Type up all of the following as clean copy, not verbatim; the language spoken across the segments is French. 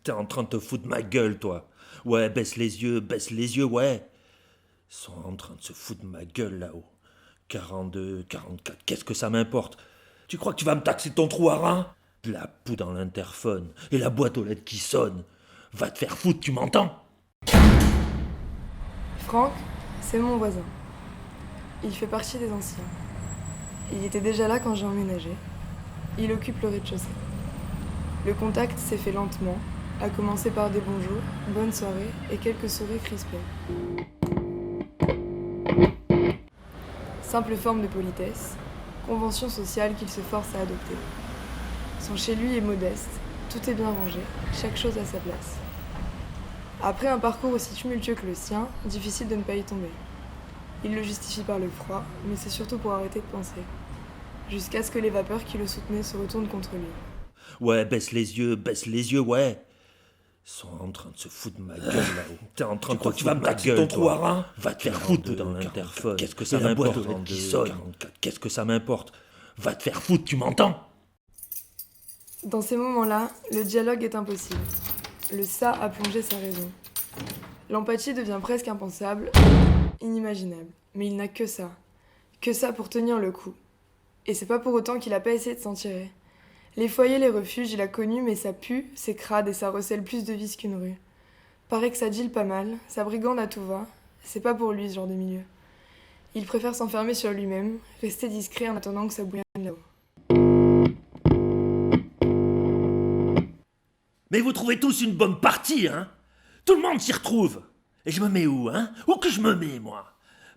T'es en train de te foutre de ma gueule, toi. Ouais, baisse les yeux, ouais. Ils sont en train de se foutre de ma gueule là-haut. 42, 44, qu'est-ce que ça m'importe? Tu crois que tu vas me taxer ton trou à rein? De la poux dans l'interphone et la boîte aux lettres qui sonne. Va te faire foutre, tu m'entends? Franck, c'est mon voisin. Il fait partie des anciens. Il était déjà là quand j'ai emménagé. Il occupe le rez-de-chaussée. Le contact s'est fait lentement, à commencer par des bonjours, bonnes soirées et quelques sourires crispés. Simple forme de politesse, convention sociale qu'il se force à adopter. Son chez lui est modeste, tout est bien rangé, chaque chose à sa place. Après un parcours aussi tumultueux que le sien, difficile de ne pas y tomber. Il le justifie par le froid, mais c'est surtout pour arrêter de penser. Jusqu'à ce que les vapeurs qui le soutenaient se retournent contre lui. Ouais, baisse les yeux, ouais. Ils sont en train de se foutre de ma gueule là-haut. T'es en train de crois te que tu vas foutre me de ma taxer gueule, ton trou toi. à rein? Va te faire foutre dans 42, l'interphone. Qu'est-ce que Et ça la boîte m'importe? aux lettres qui sonne. 44, qu'est-ce que ça m'importe? Va te faire foutre, tu m'entends? Dans ces moments-là, le dialogue est impossible. Le ça a plongé sa raison. L'empathie devient presque impensable, inimaginable. Mais il n'a que ça. Que ça pour tenir le coup. Et c'est pas pour autant qu'il a pas essayé de s'en tirer. Les foyers, les refuges, il a connu, mais ça pue, c'est crade et ça recèle plus de vices qu'une rue. Paraît que ça deal pas mal, ça brigande à tout va. C'est pas pour lui ce genre de milieu. Il préfère s'enfermer sur lui-même, rester discret en attendant que ça bouillonne là-haut. Mais vous trouvez tous une bonne partie, hein? Tout le monde s'y retrouve. Et je me mets où, hein? Où que je me mets, moi?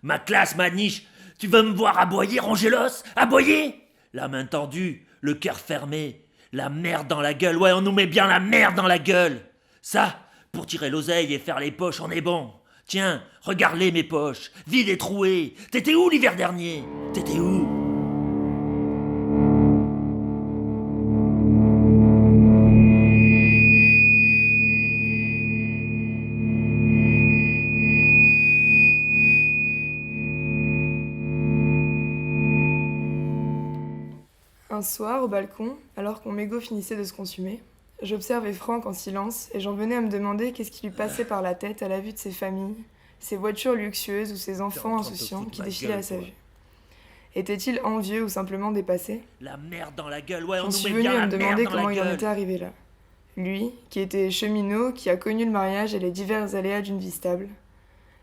Ma classe, ma niche, tu veux me voir aboyer, ronger l'os? Aboyer? La main tendue, le cœur fermé, la merde dans la gueule. Ouais, on nous met bien la merde dans la gueule. Ça, pour tirer l'oseille et faire les poches, on est bon. Tiens, regarde-les mes poches, vides et trouées. T'étais où l'hiver dernier? T'étais où? Un soir, au balcon, alors qu'on mégot finissait de se consumer, j'observais Franck en silence et j'en venais à me demander qu'est-ce qui lui passait par la tête à la vue de ses familles, ses voitures luxueuses ou ses enfants insouciants qui défilaient à sa vue. Était-il envieux ou simplement dépassé? La merde dans la gueule, ouais, on J'en nous suis met venue bien à la me merde demander dans comment la il en gueule. était arrivé là. Lui, qui était cheminot, qui a connu le mariage et les divers aléas d'une vie stable.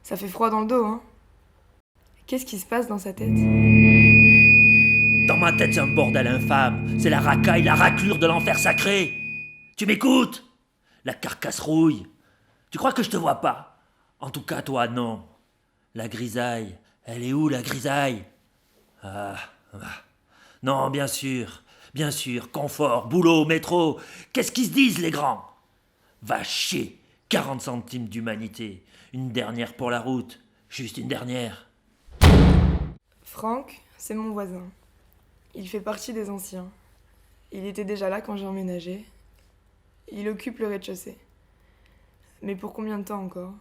Ça fait froid dans le dos, hein? Qu'est-ce qui se passe dans sa tête? Dans ma tête, c'est un bordel infâme. C'est la racaille, la raclure de l'enfer sacré. Tu m'écoutes? La carcasse rouille. Tu crois que je te vois pas? En tout cas, toi, non. La grisaille. Elle est où, la grisaille? Ah. Non, bien sûr. Bien sûr. Confort, boulot, métro. Qu'est-ce qu'ils se disent, les grands? Va chier. 40 centimes d'humanité. Une dernière pour la route. Juste une dernière. Franck, c'est mon voisin. Il fait partie des anciens. Il était déjà là quand j'ai emménagé. Il occupe le rez-de-chaussée. Mais pour combien de temps encore ?